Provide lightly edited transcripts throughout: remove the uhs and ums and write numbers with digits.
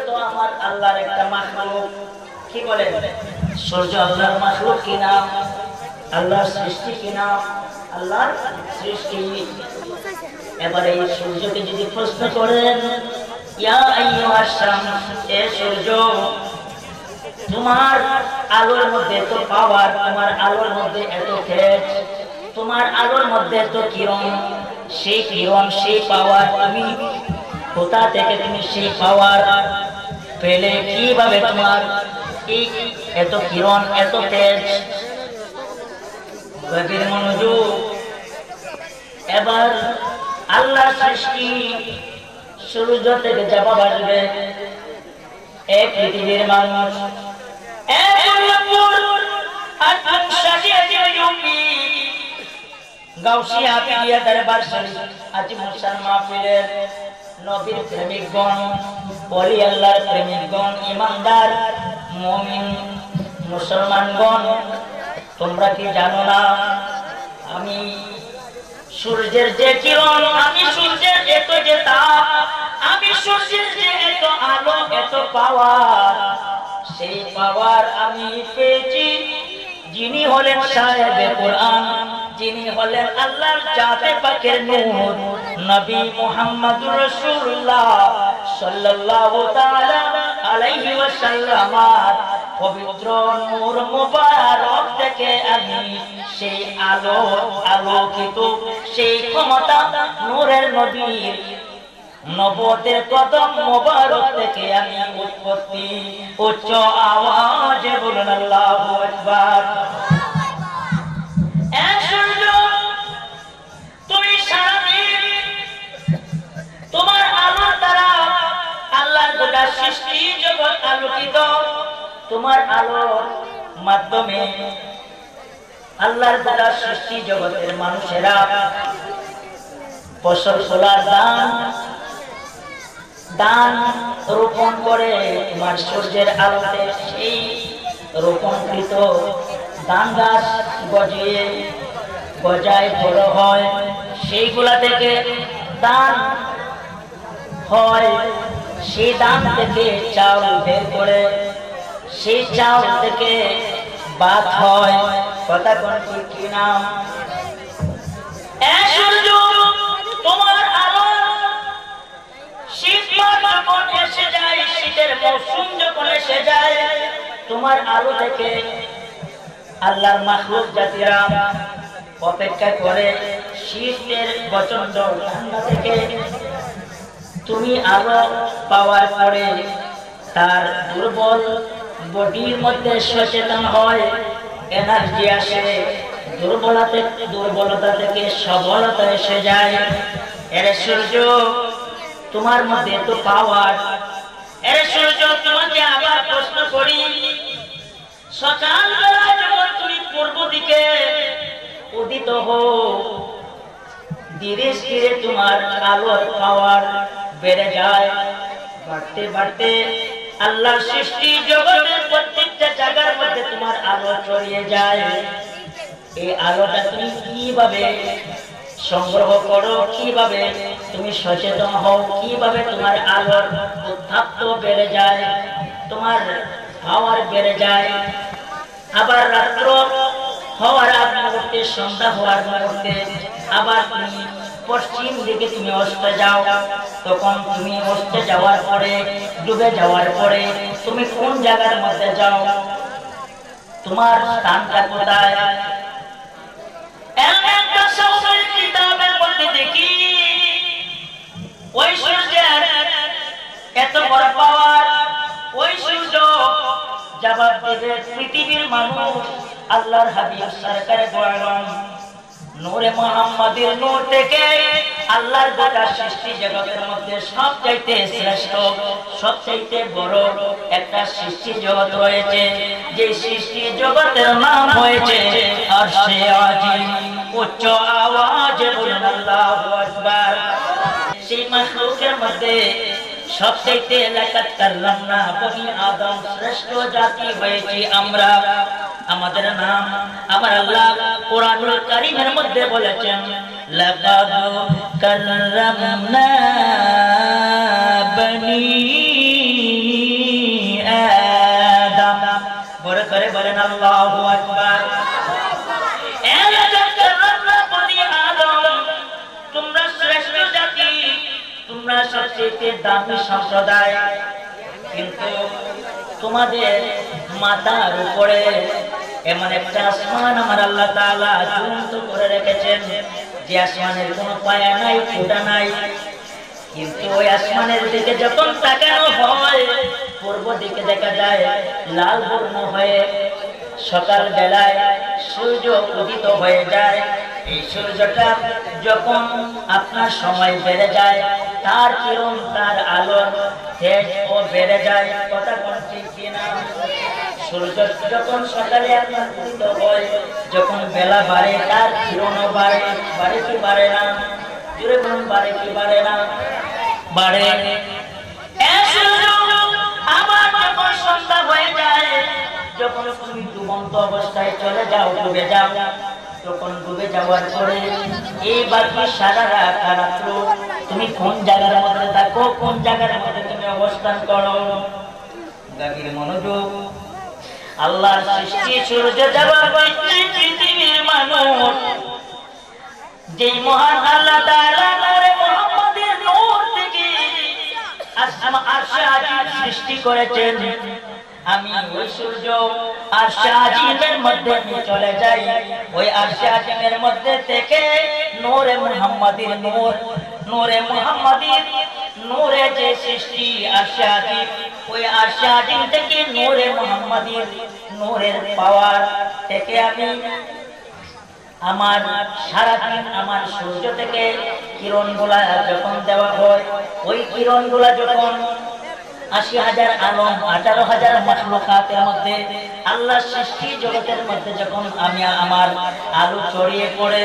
তো আমার আল্লাহর একটা মাখলুক। কি বলেন? সূর্য আল্লাহর মাখলুক কিনা? আল্লাহর সৃষ্টি কিনা? আল্লাহর সৃষ্টি। এবারে এই সূর্যকে যদি প্রশ্ন করেন, ইয়া আইয়ুহাস শামস, এ সূর্য, তোমার আলোর মধ্যে এত পাওয়ার, তোমার আলোর মধ্যে এত তেজ, তোমার আলোর মধ্যে এত কিরণ, সেই পাওয়ার তুমি কোথা থেকে তুমি সেই পাওয়ার পেলে? কিভাবে তোমার এই এত কিরণ, এত তেজ? গভীর মনোযোগ। এবার আল্লাহ সৃষ্টি সূর্য থেকে জবাব আসবে, এক পৃথিবীর মানুষ, গাউসিয়া পিরিয়া দরবার শরীফ আজ মুসলমান মাহফিলের নবীর প্রেমিকগণ, ওলি আল্লাহর প্রেমিকগণ, ইমানদার মুমিন মুসলমানগণ, তোমরা কি জানো না আমি সূর্যের যে কিরণ, আমি সূর্যের এত যে তাপ, আমি সূর্যের যে এত আলো, এত পাওয়ার, সেই পাওয়ার আমি পেয়েছি যিনি হলেন সাহেবে কোরআন, যিনি হলেন আল্লাহর জাতে পাকের নূর, নবী মুহাম্মদুর রাসূলুল্লাহ সাল্লাল্লাহু তাআলা আলাইহি ওয়াসাল্লাম। পবিত্র নূর মুবারক থেকে আমি সেই আলোকিত, সেই ক্ষমতা নূরের নবীর নবুয়তের কদম মোবারক থেকে আমি উৎপত্তি। উচ্চ আওয়াজে বলুন আল্লাহু আকবার। তুমি সারাদিন তোমার আলোর দ্বারা আল্লাহর গোটা সৃষ্টি জগৎ আলোকিত। তোমার আলোর মাধ্যমে আল্লাহর গোটা সৃষ্টি জগতের মানুষেরা ফসল ফলার দান রোপণ করে। তোমার সূর্যের আলোতে সেই রোপণকৃত ধান গাছ গজায় বড় হয়, সেইগুলা থেকে ধান হয়, সেই ধান থেকে চাউল বের করে, সেই চাউল থেকে ভাত হয়। কথা কোন ঠিক কিনা? তোমার আলো শীত যখন এসে যায়, শীতের মৌসুম যখন এসে যায়, তোমার আলো থেকে আল্লাহর মাখলুক জাতিরা অপেক্ষা করে শীতের প্রচন্ড ঠান্ডা থেকে তুমি আলো পাওয়ার পরে তার দুর্বল বডির মধ্যে সচেতন হয়, এনার্জি আসে, দুর্বলতা থেকে সবলতা এসে যায়। এরে সূর্য, তোমার মধ্যে তো পাওয়ার। এরে সূর্য, তোমাকে আবার প্রশ্ন করি, সকালবেলা যখন তুমি পূর্ব দিকে উদিত হও, ধীরে ধীরে তোমার আলোর পাওয়ার বেড়ে যায়, বাড়তে বাড়তে আল্লাহ সৃষ্টি জগতের প্রত্যেকটা জায়গার মধ্যে তোমার আলো ছড়িয়ে যায়। এই আলোটা তুমি কিভাবে সংগ্রহ করো, কিভাবে তুমি সচেতন হও, কিভাবে তোমার আলোর উত্তাপ বেড়ে যায়, তোমার পাওয়ার বেড়ে যায়। আবার রাত্র হওয়ার আগ মুহূর্তে, সন্ধ্যা হওয়ার মুহূর্তে আবার তুমি পশ্চিম দিকে তুমি অস্ত যাও, তখন তুমি অস্ত যাওয়ার পরে, ডুবে যাওয়ার পরে তুমি কোন জায়গার মধ্যে যাও? তোমার স্থানটা কোথায়? কিতাবের মধ্যে দেখি ওই সূর্যের এত বড় পাওয়ার, ওই সূর্য জবাব দেবে পৃথিবীর মানুষ আল্লাহর হাবিব সরকারে দো আলম নূরে মুহাম্মাদের নূর থেকে আল্লাহর গোটা সৃষ্টি জগতের মধ্যে সবচাইতে শ্রেষ্ঠ, সবচাইতে বড় একটা সৃষ্টি জগৎ রয়েছে, যে সৃষ্টি জগতের নাম হয়েছে আরশে আজিম। উচ্চ আওয়াজে বলুন আল্লাহু আকবার। সেই মাখলুকের মধ্যে সবচাইতে লাকাত কাররামনা বনি আদম, শ্রেষ্ঠ জাতি হয়েছি আমরা। আমাদের নাম আমার আল্লাহ কোরআনুল কারীমের মধ্যে বলেছেন, লাকাদ কাররামনা বনি সবচেয়ে দামি সম্প্রদায়, কিন্তু তোমাদের মাথার উপরে এমন একটা আসমান আমার আল্লাহ তাআলা ঝুলন্ত করে রেখেছেন, যে আসমানের কোনো পায়া নাই, ফুটা নাই। কিন্তু ওই আসমানের দিকে যখন তাকানো হয়, পূর্ব দিকে দেখা যায় লাল বর্ণ হয়ে সকাল বেলায় সূর্য উদিত হয়ে যায়। এই সূর্যটা যখন আপনার সময় বেড়ে যায়, তার কিরণ, তার আলোর তেজ ও বেড়ে যায়। কথা কোন ঠিক কিনা? সূর্য যখন সকালে আপনার উদিত হয়, যখন বেলা বাড়ে, তার কিরণও বাড়ে। বাড়ে কি বাড়ে না? জুড়ে বলুন, বাড়ে কি বাড়ে না? বাড়ে। আবার যখন সন্ধ্যা হয়ে যায়, যখন তুমি ডুবন্ত অবস্থায় চলে যাও, ডুবে যাও, তখন ডুবে যাওয়ার পরে এই বাকি সারা রাত্র তুমি কোন জায়গার মধ্যে থাকো, কোন জায়গার মধ্যে তুমি অবস্থান করো? গাভীর মনোযোগ। আল্লাহর সৃষ্টি সূর্য যাওয়ার পৃথিবীর মানুষ যে মহান আল্লাহ তাআলা নূরে মুহাম্মাদের নূর থেকে আরশে আজিম সৃষ্টি করেছেন, আমি ওই সূর্য আরশে আজিমের মধ্যে চলে যাই। ওই আরশে আজিমের মধ্যে থেকে নূরে মুহাম্মাদের নূর, নূরে মুহাম্মাদের নূরে যে সৃষ্টি আরশে আজিম, ওই আরশে আজিম থেকে নূরে মুহাম্মাদের নূরের পাওয়ার থেকে আমি আমার সারাদিন আমার সূর্য থেকে কিরণগুলা যখন দেওয়া হয়, ওই কিরণগুলা যখন ৮০,০০০ আলম, ১৮,০০০ মাখলুকাতের মধ্যে, আল্লাহর সৃষ্টি জগতের মধ্যে যখন আমি আমার আলো ছড়িয়ে পড়ে,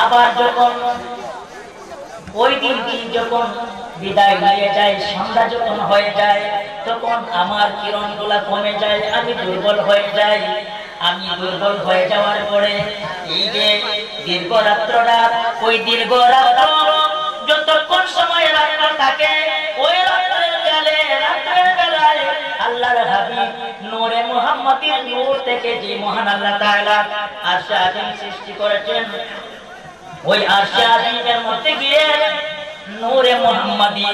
আবার যখন ওই দিনটি যখন বিদায় নিয়ে যায়, সন্ধ্যা যখন হয়ে যায়, তখন আমার কিরণগুলা কমে যায়, আমি দুর্বল হয়ে যাই। আমি দুর্বল হয়ে যাওয়ার পরে এই যে দীর্ঘ রাত্রটা, ওই দীর্ঘ রাত্র যতক্ষণ সময় রাত্র থাকে, ওই রাত্রের বেলায় আল্লাহর হাবিব নূরে মুহাম্মাদের নূর থেকে যে মহান আল্লাহ তাআলা আরশে আজিম সৃষ্টি করেছেন, ওই আরশে আজিমের মধ্যে গিয়ে নূরে মুহাম্মাদি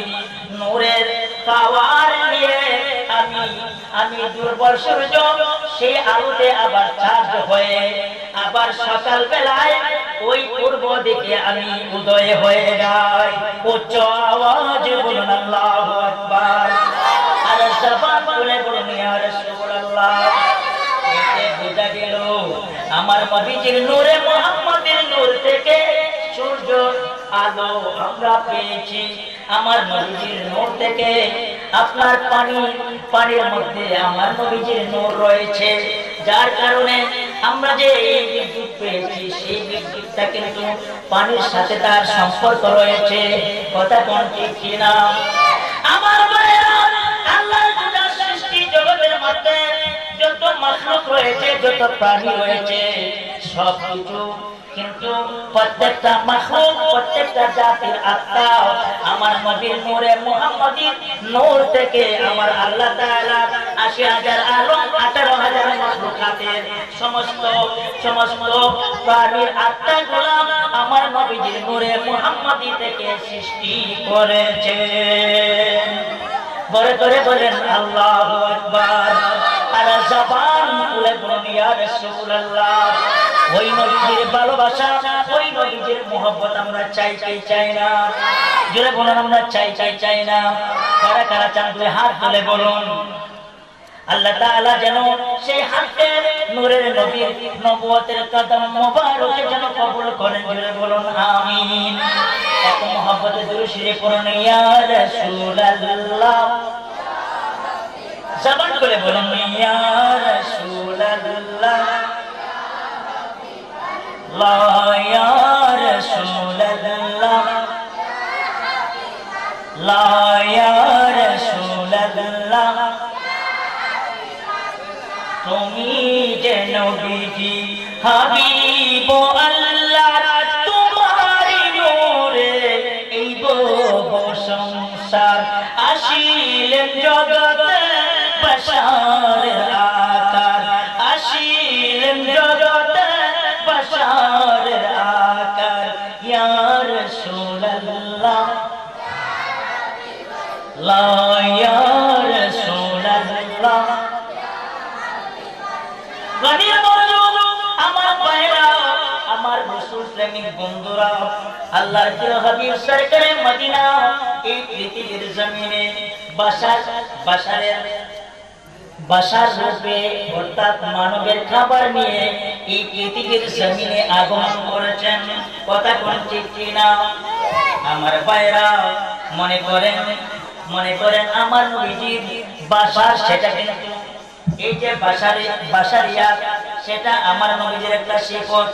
নূরের পাওয়ার নিয়ে আমি দুর্বল সূর্য সেই আলোতে আবার চার্জ হয়ে আবার সকাল বেলায় ওই পূর্ব দিকে আমি উদয় হয়ে যাই। উচ্চ আওয়াজে বলুন আল্লাহু আকবার, আর জবান খুলে বলুন ইয়া রাসূলুল্লাহ। এতে বোঝা গেল আমার নবীজির নূরে মুহাম্মাদের নূর থেকে সূর্য আলো আমরা পেয়েছি। আমার নবীজির নূর থেকে আপনার পানির মধ্যে আমার নবীজির নূর রয়েছে, যার কারণে আমরা যে এই বিদ্যুৎ পেয়েছি, সেই বিদ্যুৎটা কিন্তু পানির সাথে তার সম্পর্ক রয়েছে। কথা কোন ঠিক কিনা? আমার ভাইরা, আল্লাহর গোটা সৃষ্টি জগতের মধ্যে যত মাখলুক রয়েছে, যত প্রাণী রয়েছে, সব কিছু কিন্তু প্রত্যেকটা মাখলুক, প্রত্যেকটা জাতির আত্মা আমার নবীর নূরে মুহাম্মাদির নূর থেকে আমার আল্লাহ তাআলা ৮০,০০০ আলো, ১৮,০০০ মাখলুকাতের সমস্ত প্রাণীর আত্মাগুলো আমার নবীর নূরে মুহাম্মাদি থেকে সৃষ্টি করেছে। বলে করে বলেন আল্লাহু আকবার, আর জবান খুলে বলুন ইয়া রাসূলুল্লাহ। ওই নবীর ভালোবাসা, ওই নবীর মুহাব্বত আমরা চাই না? জোরে বলুন, আমরা চাই না? কারা কারা চান দুই হাত তুলে বলুন। আল্লাহ তাআলা যেন সেই হাতে নূরের নবীর নবুয়তের কদম মোবারকে যেন কবুল করেন। জোরে বলুন আমিন। এত মুহাব্বতে দুরূদ শরীফ পড়ুন ইয়া রাসূলুল্লাহ। জবান করে বলুন ইয়া রাসূলুল্লাহ, লা ইয়া রাসূলুল্লাহ, লা ইয়া রাসূলুল্লাহ। তুমি যে নবীজি হাবিব আল্লাহ, তোমারি নূরে এই সংসার আসিলেন জগতে বশারের আকার, আসিলেন জগতে বশারের আকার। ইয়া রাসূলুল্লাহ, লা ইয়া রাসূলুল্লাহ। গণির মওজুদ আমার ভাইরা, আমার রাসূল প্রেমিক বন্ধুরা, আল্লাহর প্রিয় হাবিব সরকারে মদিনা এই পৃথিবীর জমিনে বাশার রূপে অর্থাৎ মানবের খাবার নিয়ে এই পৃথিবীর জমিনে আগমন করেছেন। কথা কোন ঠিক কিনা? আমার ভাইরা মনে করেন আমার নবীজির বাশার, সেটা কিন্তু এই যে বাশারিয়া, সেটা আমার নবীজির একটা সিফত।